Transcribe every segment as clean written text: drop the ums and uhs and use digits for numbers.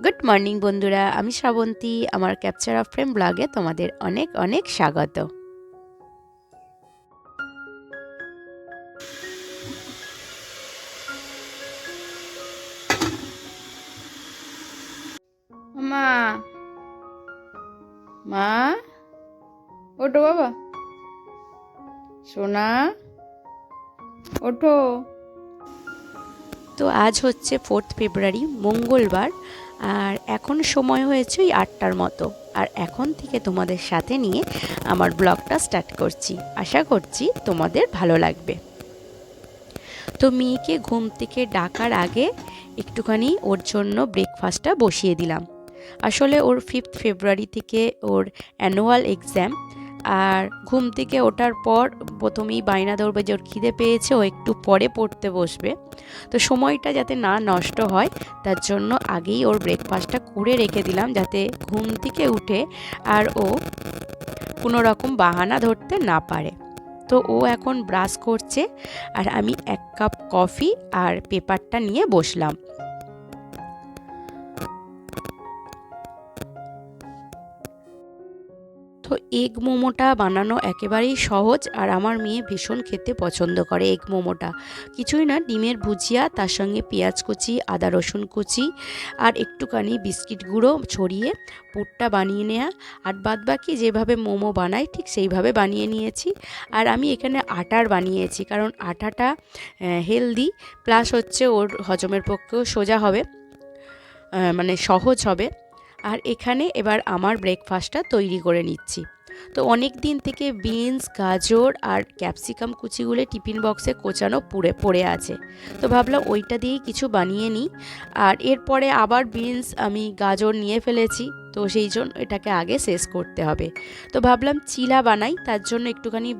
Good morning বন্ধুরা, আমি শ্রাবন্তী। আমার ক্যাপচার অফ ফ্রেম ব্লগে তোমাদের অনেক অনেক স্বাগত। মা, মা, ওঠো বাবা, সোনা, ওঠো। তো আজ হচ্ছে 4 ফেব্রুয়ারি, মঙ্গলবার। আর এখন সময় হয়েছে ওই 8টার মতো। আর এখন থেকে তোমাদের সাথে নিয়ে আমার ব্লগটা স্টার্ট করছি। আশা করছি তোমাদের ভালো লাগবে। তো মেয়েকে ঘুম থেকে ডাকার আগে একটুখানি ওর জন্য ব্রেকফাস্টটা বসিয়ে দিলাম। আসলে ওর 5 ফেব্রুয়ারি থেকে ওর অ্যানুয়াল এক্সাম। আর ঘুম থেকে ওঠার পর প্রথমেই বায়না ধরবে যে ওর খিদে পেয়েছে, ও একটু পরে পড়তে বসবে। তো সময়টা যাতে না নষ্ট হয় তার জন্য আগেই ওর ব্রেকফাস্টটা করে রেখে দিলাম, যাতে ঘুম থেকে উঠে আর ও কোনো রকম বাহানা ধরতে না পারে। তো ও এখন ব্রাশ করছে আর আমি 1 কাপ কফি আর পেপারটা নিয়ে বসলাম। তো এগ মোমোটা বানানো একেবারেই সহজ, আর আমার মেয়ে ভীষণ খেতে পছন্দ করে এগ মোমোটা। কিছুই না, ডিমের ভুজিয়া, তার সঙ্গে পেঁয়াজ কুচি, আদা রসুন কুচি আর একটুখানি বিস্কিট গুঁড়ো ছড়িয়ে পুরটা বানিয়ে নেওয়া। আর বাদবাকি যেভাবে মোমো বানাই ঠিক সেইভাবে বানিয়ে নিয়েছি। আর আমি এখানে আটার বানিয়েছি, কারণ আটাটা হেলদি, প্লাস হচ্ছে ওর হজমের পক্ষেও সোজা হবে, মানে সহজ হবে। আর এখানে এবার আমার ব্রেকফাস্টটা তৈরি করে নিচ্ছি। তো অনেক দিন থেকে বিনস, গাজর আর ক্যাপসিকাম কুচিগুলো টিফিন বক্সে কোচানো পড়ে আছে। তো ভাবলাম ওইটা দিয়েই কিছু বানিয়ে নিই। আর এরপরে আবার বিনস, আমি গাজর নিয়ে ফেলেছি, তো সেই জন্য এটাকে আগে শেষ করতে হবে। তো ভাবলাম চিলা বানাই, তার জন্য একটুখানি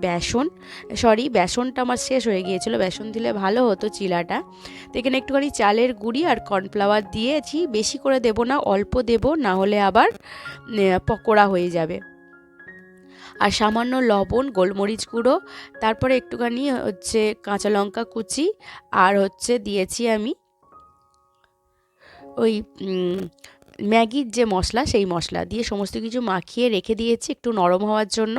বেসনটা আমার শেষ হয়ে গিয়েছিল, বেসন দিলে ভালো হতো চিলাটা। তো এখানে একটুখানি চালের গুঁড়ি আর কর্নফ্লাওয়ার দিয়েছি, বেশি করে দেবো না, অল্প দেবো, না হলে আবার পকোড়া হয়ে যাবে। আর সামান্য লবণ, গোলমরিচ গুঁড়ো, তারপরে একটুখানি হচ্ছে কাঁচা লঙ্কা কুচি, আর হচ্ছে দিয়েছি আমি ওই ম্যাগির যে মশলা, সেই মশলা দিয়ে সমস্ত কিছু মাখিয়ে রেখে দিয়েছি একটু নরম হওয়ার জন্য।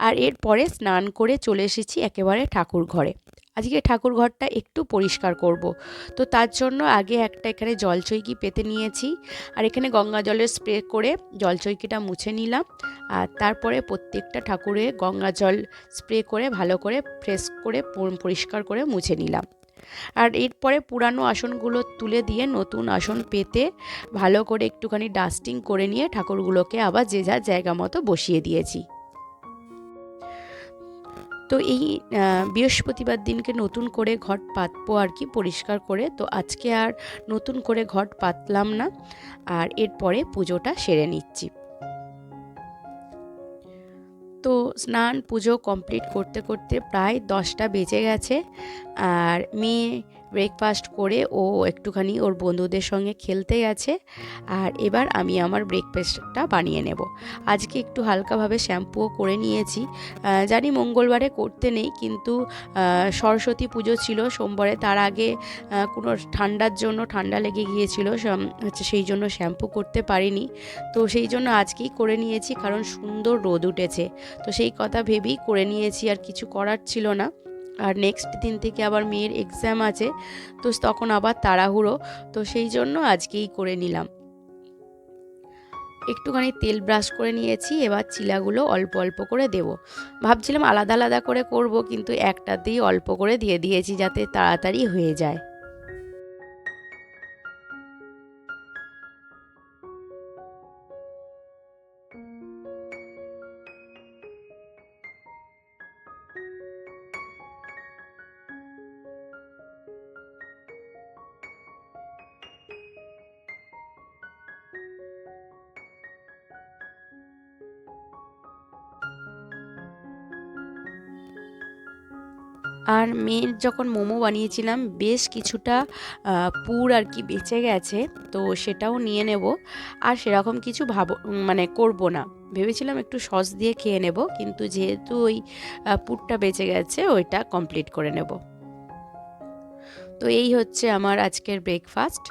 আর এরপরে স্নান করে চলে এসেছি একেবারে ঠাকুর ঘরে। আজকে ঠাকুর ঘরটা একটু পরিষ্কার করব। তো তার জন্য আগে একটা এখানে জলচৌকি পেতে নিয়েছি, আর এখানে গঙ্গা জলের স্প্রে করে জলচৌকিটা মুছে নিলাম। আর তারপরে প্রত্যেকটা ঠাকুরে গঙ্গা জল স্প্রে করে ভালো করে ফ্রেশ করে পরিষ্কার করে মুছে নিলাম। আর এরপরে পুরানো আসনগুলো তুলে দিয়ে নতুন আসন পেতে ভালো করে একটুখানি ডাস্টিং করে নিয়ে ঠাকুরগুলোকে আবার যে যার জায়গা মতো বসিয়ে দিয়েছি। তো এই বৃহস্পতিবার দিনকে নতুন করে ঘট পাতবো আর কি, পরিষ্কার করে। তো আজকে আর নতুন করে ঘট পাতলাম না, আর এরপরে পুজোটা সেরে নিচ্ছি। তো স্নান পুজো কমপ্লিট করতে করতে প্রায় 10টা বেজে গেছে। আর মেয়ে ব্রেকফাস্ট করে ও একটুখানি ওর বন্ধুদের সঙ্গে খেলতে গেছে। আর এবার আমি আমার ব্রেকফাস্টটা বানিয়ে নেব। আজকে একটু হালকাভাবে শ্যাম্পুও করে নিয়েছি। জানি মঙ্গলবারে করতে নেই, কিন্তু সরস্বতী পুজো ছিল সোমবারে, তার আগে কোনো ঠান্ডার জন্য ঠান্ডা লেগে গিয়েছিল হচ্ছে, সেই জন্য শ্যাম্পু করতে পারিনি। তো সেই জন্য আজকেই করে নিয়েছি, কারণ সুন্দর রোদ উঠেছে। তো সেই কথা ভেবেই করে নিয়েছি, আর কিছু করার ছিল না। আর নেক্সট দিন থেকে আবার মেয়ের এক্সাম আছে, তো তখন আবার তাড়াহুড়ো, তো সেই জন্য আজকেই করে নিলাম। একটুখানি তেল ব্রাশ করে নিয়েছি, এবার চিলাগুলো অল্প অল্প করে দেব। ভাবছিলাম আলাদা আলাদা করে করব, কিন্তু একটাতেই অল্প করে দিয়ে দিয়েছি যাতে তাড়াতাড়ি হয়ে যায়। আর মেয়ের যখন মোমো বানিয়েছিলাম বেশ কিছুটা পুর আর কি বেঁচে গেছে, তো সেটাও নিয়ে নেব। আর সেরকম কিছু মানে করব না, ভেবেছিলাম একটু সস দিয়ে খেয়ে নেব, কিন্তু যেহেতু ওই পুরটা বেঁচে গেছে ওইটা কমপ্লিট করে নেব। তো এই হচ্ছে আমার আজকের ব্রেকফাস্ট।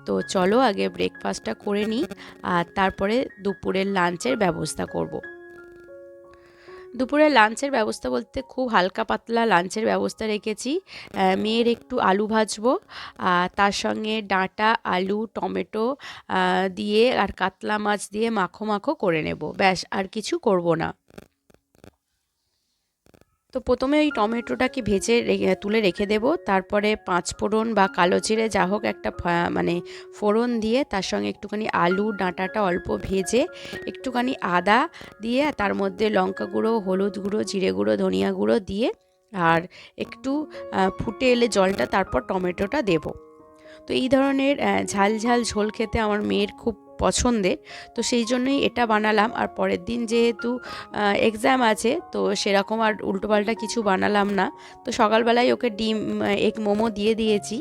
তো চলো আগে ব্রেকফাস্টটা করে নিই, আর তারপরে দুপুরের লাঞ্চের ব্যবস্থা করব। দুপুরে লাঞ্চের ব্যবস্থা বলতে খুব হালকা পাতলা লাঞ্চের ব্যবস্থা রেখেছি। মেয়ের একটু আলু ভাজবো, তার সঙ্গে ডাঁটা, আলু, টমেটো দিয়ে আর কাতলা মাছ দিয়ে মাখো মাখো করে নেব, ব্যাস আর কিছু করব না। তো প্রথমে ওই টমেটোটাকে ভেজে তুলে রেখে দেব, তারপরে পাঁচ ফোড়ন বা কালো জিরে যা হোক একটা মানে ফোড়ন দিয়ে তার সঙ্গে একটুখানি আলু ডাঁটাটা অল্প ভেজে একটুখানি আদা দিয়ে তার মধ্যে লঙ্কা গুঁড়ো, হলুদ গুঁড়ো, জিরে গুঁড়ো, ধনিয়া গুঁড়ো দিয়ে আর একটু ফুটে এলে জলটা, তারপর টমেটোটা দেব। তো এই ধরনের ঝাল ঝাল ঝোল খেতে আমার মেয়ের খুব পছন্দের, তো সেই জন্যই এটা বানালাম। আর পরের দিন যেহেতু এক্সাম আছে, তো সেরকম আর উল্টোপাল্টা কিছু বানালাম না। তো সকালবেলায় ওকে ডিম এগ মোমো দিয়ে দিয়েছি।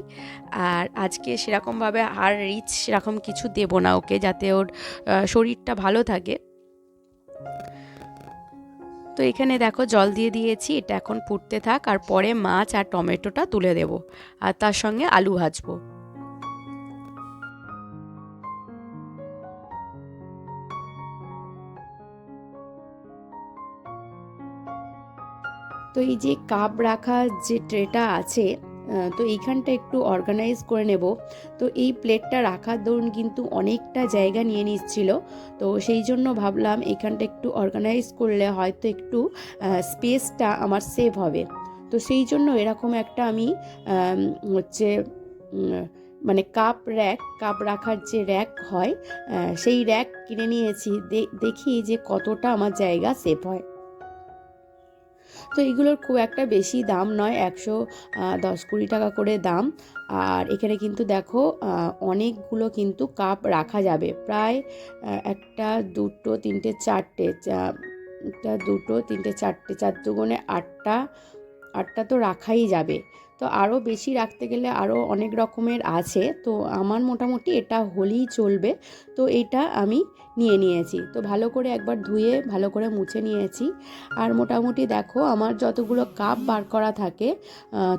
আর আজকে সেরকমভাবে আর রিচ সেরকম কিছু দেব না ওকে, যাতে ওর শরীরটা ভালো থাকে। তো এখানে দেখো জল দিয়ে দিয়েছি, এটা এখন ফুটতে থাক, আর পরে মাছ আর টমেটোটা তুলে দেব, আর তার সঙ্গে আলু ভাজবো। তো এই যে কাপ রাখার যে ট্রেটা আছে, তো এইখানটা একটু অর্গানাইজ করে নেব। তো এই প্লেটটা রাখার দরুন কিন্তু অনেকটা জায়গা নিয়ে নিচ্ছিল, তো সেই জন্য ভাবলাম এখানটা একটু অর্গানাইজ করলে হয়তো একটু স্পেসটা আমার সেভ হবে। তো সেই জন্য এরকম একটা আমি হচ্ছে মানে কাপ রাখার যে র্যাক হয়, সেই র্যাক কিনে নিয়েছি। দেখি যে কতটা আমার জায়গা সেভ হয়। তো এগুলোর খুব একটা বেশি দাম নয়, 110-120 টাকা করে দাম। আর এখানে কিন্তু দেখো অনেকগুলো কিন্তু কাপ রাখা যাবে, প্রায় একটা, দুটো, তিনটে, চারটে, একটা, দুটো, তিনটে, চারটে, 4 দুগুণে 8টা, 8টা তো রাখাই যাবে। তো আরও বেশি রাখতে গেলে আরও অনেক রকমের আছে, তো আমার মোটামুটি এটা হলেই চলবে। তো এটা আমি নিয়ে নিয়েছি, তো ভালো করে একবার ধুয়ে ভালো করে মুছে নিয়েছি। আর মোটামুটি দেখো আমার যতগুলো কাপ বার করা থাকে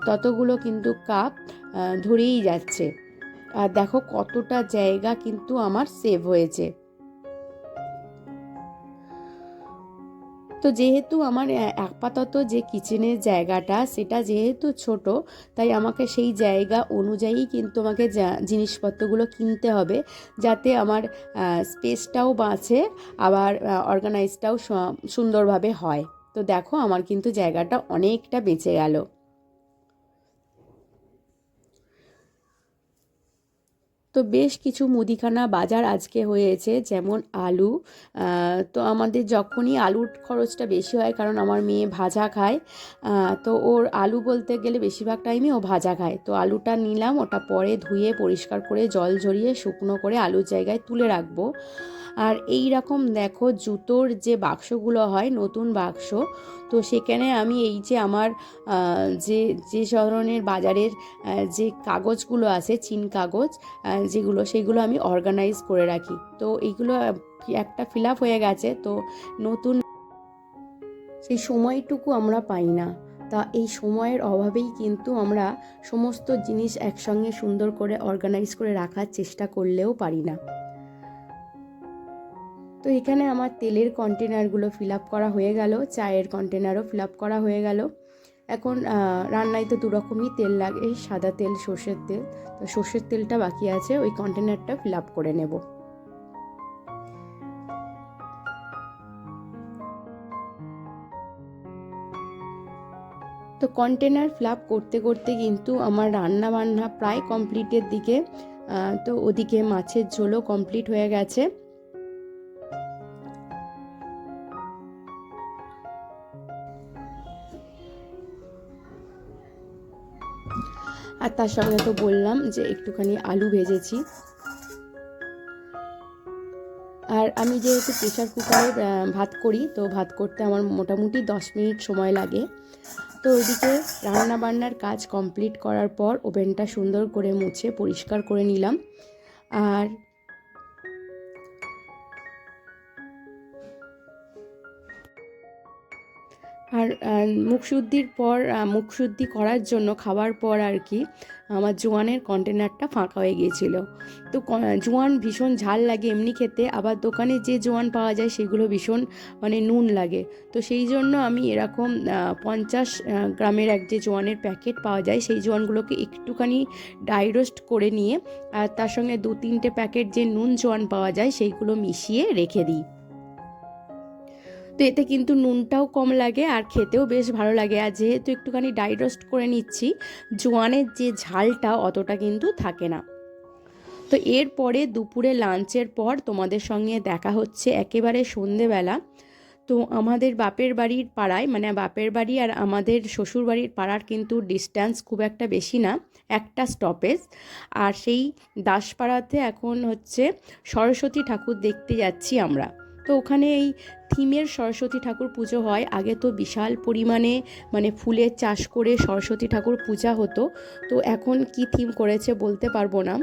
ততগুলো কিন্তু কাপ ধরেই যাচ্ছে। আর দেখো কতটা জায়গা কিন্তু আমার সেভ হয়েছে। তো যেহেতু আমার আপাতত যে কিচেনের জায়গাটা সেটা যেহেতু ছোট, তাই আমাকে সেই জায়গা অনুযায়ী কিন্তু আমাকে জিনিসপত্রগুলো কিনতে হবে, যাতে আমার স্পেসটাও বাঁচে, আবার অর্গানাইজটাও সুন্দরভাবে হয়। তো দেখো আমার কিন্তু জায়গাটা অনেকটা বেঁচে গেল। তো বেশ কিছু মুদিখানা বাজার আজকে হয়েছে, যেমন আলু। তো আমাদের যখনই আলুর খরচটা বেশি হয়, কারণ আমার মেয়ে ভাজা খায়, তো ওর আলু বলতে গেলে বেশিরভাগ টাইমে ও ভাজা খায়। তো আলুটা নিলাম, ওটা পরে ধুয়ে পরিষ্কার করে জল ঝরিয়ে শুকনো করে আলুর জায়গায় তুলে রাখবো। আর এই রকম দেখো জুতোর যে বাক্সগুলো হয়, নতুন বাক্স, তো সেখানে আমি এই যে আমার যে যে ধরনের বাজারের যে কাগজগুলো আছে, চিন কাগজ যেগুলো, সেগুলো আমি অর্গানাইজ করে রাখি। তো এইগুলো একটা ফিল আপ হয়ে গেছে, তো নতুন সেই সময়টুকু আমরা পাই না। তা এই সময়ের অভাবেই কিন্তু আমরা সমস্ত জিনিস একসঙ্গে সুন্দর করে অর্গানাইজ করে রাখার চেষ্টা করলেও পারি না। তো এখানে আমার তেলের কন্টেনারগুলো ফিল আপ করা হয়ে গেল, চায়ের কন্টেনারও ফিল আপ করা হয়ে গেল। এখন রান্নায় তো 2 রকমই তেল লাগে, সাদা তেল, সর্ষের তেল। তো সর্ষের তেলটা বাকি আছে, ওই কন্টেনারটা ফিল আপ করে নেব। তো কন্টেনার ফিল আপ করতে করতে কিন্তু আমার রান্না বান্না প্রায় কমপ্লিটের দিকে। তো ওদিকে মাছের ঝোলও কমপ্লিট হয়ে গেছে। আর তার সঙ্গে তো বললাম যে একটুখানি আলু ভেজেছি। আর আমি যেহেতু প্রেশার কুকারে ভাত করি, তো ভাত করতে আমার মোটামুটি 10 মিনিট সময় লাগে। তো ওইদিকে রান্না বান্নার কাজ কমপ্লিট করার পর ওভেনটা সুন্দর করে মুছে পরিষ্কার করে নিলাম। আর আর মুখশুদ্ধির পর মুখশুদ্ধি করার জন্য খাওয়ার পর আর কি আমার জোয়ানের কন্টেনারটা ফাঁকা হয়ে গিয়েছিল। তো জোয়ান ভীষণ ঝাল লাগে এমনি খেতে, আবার দোকানে যে জোয়ান পাওয়া যায় সেগুলো ভীষণ মানে নুন লাগে। তো সেই জন্য আমি এরকম 50 গ্রামের এক যে জোয়ানের প্যাকেট পাওয়া যায় সেই জোয়ানগুলোকে একটুখানি ড্রাই রোস্ট করে নিয়ে আর তার সঙ্গে 2-3টে প্যাকেট যে নুন জোয়ান পাওয়া যায় সেইগুলো মিশিয়ে রেখে দিই। তো এতে কিন্তু নুনটাও কম লাগে আর খেতেও বেশ ভালো লাগে। আর যেহেতু একটুখানি ড্রাই রোস্ট করে নিচ্ছি, জোয়ানের যে ঝালটা অতটা কিন্তু থাকে না। তো এরপরে দুপুরে লাঞ্চের পর তোমাদের সঙ্গে দেখা হচ্ছে একেবারে সন্ধেবেলা। তো আমাদের বাপের বাড়ির পাড়ায়, মানে বাপের বাড়ি আর আমাদের শ্বশুর বাড়ির পাড়ার কিন্তু ডিস্ট্যান্স খুব একটা বেশি না, একটা স্টপেজ। আর সেই দাসপাড়াতে এখন হচ্ছে সরস্বতী ঠাকুর দেখতে যাচ্ছি আমরা। তো ওখানে এই থিমের সরস্বতী ঠাকুর পুজো হয়। আগে তো বিশাল পরিমাণে মানে ফুলের চাষ করে সরস্বতী ঠাকুর পূজা হতো। তো এখন কি থিম করেছে বলতে পারবো না।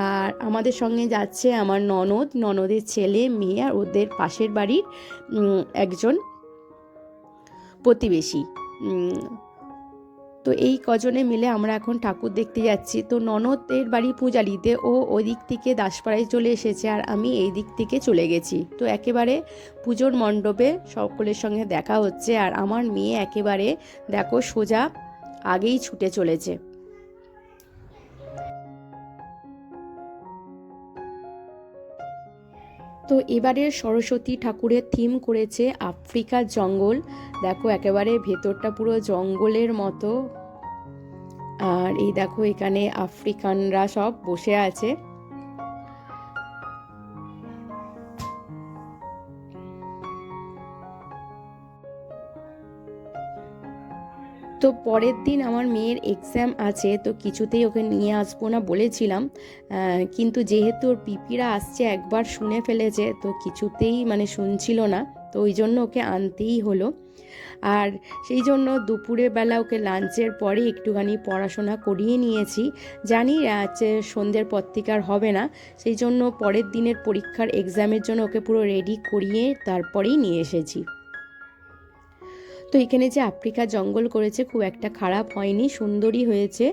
আর আমাদের সঙ্গে যাচ্ছে আমার ননদের ছেলে মেয়ে আর ওদের পাশের বাড়ির একজন প্রতিবেশী। তো এই কজনে মিলে আমরা এখন ঠাকুর দেখতে যাচ্ছি। তো ননদের বাড়ি পূজালিতে, ও ওই দিক থেকে দাসপাড়ায় চলে এসেছে আর আমি এই দিক থেকে চলে গেছি। তো একেবারে পুজোর মণ্ডপে সকলের সঙ্গে দেখা হচ্ছে আর আমার মেয়ে একেবারে দেখো সোজা আগেই ছুটে চলেছে। তো এবারের সরস্বতী ঠাকুরের থিম করেছে আফ্রিকার জঙ্গল। দেখো একেবারে ভেতরটা পুরো জঙ্গলের মতো। আর এই দেখো এখানে আফ্রিকানরা সব বসে আছে। তো পরের দিন আমার মেয়ের এক্সাম আছে, তো কিছুতেই ওকে নিয়ে আসবো না বলেছিলাম, কিন্তু যেহেতু ওর পিপিরা আসছে একবার শুনে ফেলেছে, তো কিছুতেই মানে শুনছিল না, তো ওই জন্য ওকে আনতেই হলো। আর সেই জন্য দুপুরের বেলা ওকে লাঞ্চের পরে একটুখানি পড়াশোনা করিয়ে নিয়েছি। জানি সন্ধ্যের পর থেকে আর হবে না, সেই জন্য পরের দিনের পরীক্ষার এক্সামের জন্য ওকে পুরো রেডি করিয়ে তারপরেই নিয়ে এসেছি। তো এখানে যে আফ্রিকা জঙ্গল করেছে খুব একটা খারাপ হয়নি, সুন্দরই হয়েছে।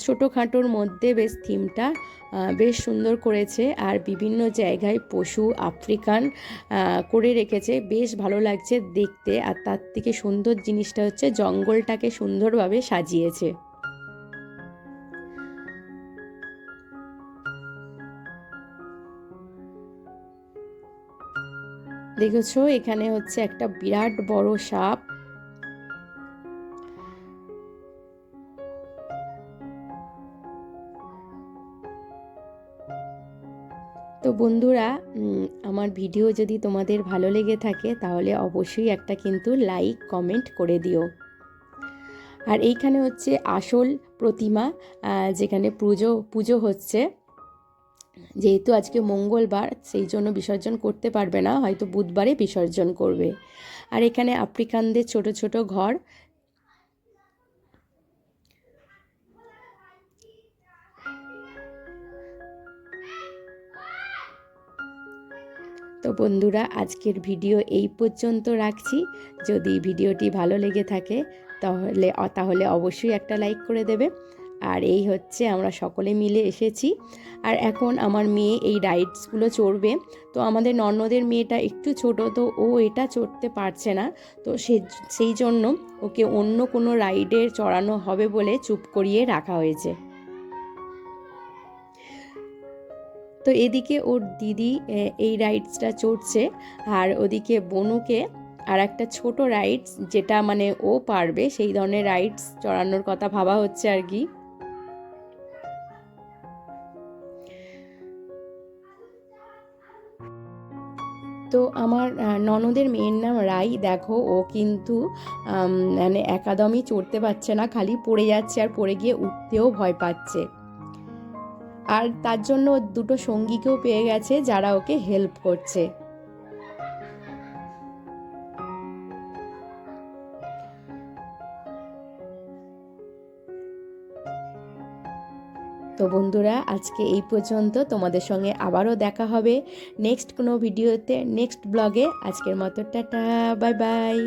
ছোটোখাটোর মধ্যে বেশ থিমটা বেশ সুন্দর করেছে। আর বিভিন্ন জায়গায় পশু আফ্রিকান করে রেখেছে, বেশ ভালো লাগছে দেখতে। আর তার থেকে সুন্দর জিনিসটা হচ্ছে জঙ্গলটাকে সুন্দরভাবে সাজিয়েছে। দেখেছো এখানে হচ্ছে একটা বিরাট বড় সাপ। তো বন্ধুরা, আমার ভিডিও যদি তোমাদের ভালো লেগে থাকে তাহলে অবশ্যই একটা কিন্তু লাইক কমেন্ট করে দিও। আর এইখানে হচ্ছে আসল প্রতিমা, যেখানে পুজো হচ্ছে। যেহেতু আজকে মঙ্গলবার সেই জন্য বিসর্জন করতে পারবে না, হয়তো বুধবারে বিসর্জন করবে। আর এখানে আফ্রিকানদের ছোট ছোট ঘর। তো বন্ধুরা, আজকের ভিডিও এই পর্যন্ত রাখছি। যদি ভিডিওটি ভালো লেগে থাকে তাহলে অবশ্যই একটা লাইক করে দেবে। আর এই হচ্ছে আমরা সকলে মিলে এসেছি। আর এখন আমার মেয়ে এই রাইডসগুলো চড়বে। তো আমাদের ননদের মেয়েটা একটু ছোট, তো ও এটা চড়তে পারছে না। তো সেই জন্য ওকে অন্য কোনো রাইডে চড়ানো হবে বলে চুপ করিয়ে রাখা হয়েছে। তো এদিকে ওর দিদি এই রাইডসটা চড়ছে, আর ওদিকে বনুকে আর একটা ছোট রাইডস, যেটা মানে ও পারবে সেই ধরনের রাইডস চড়ানোর কথা ভাবা হচ্ছে আর কি। তো আমার ননদের মেয়ের নাম রাই। দেখো ও কিন্তু মানে একদমই চড়তে পারছে না, খালি পড়ে যাচ্ছে আর পড়ে গিয়ে উঠতেও ভয় পাচ্ছে। আর তার জন্য দুটো সঙ্গীকেও পেয়ে গেছে যারা ওকে হেল্প করছে। তো বন্ধুরা, আজকে এই পর্যন্ত। তোমাদের সঙ্গে আবারও দেখা হবে নেক্সট কোনো ভিডিওতে, নেক্সট ব্লগে। আজকের মতো টাটা, বাই বাই।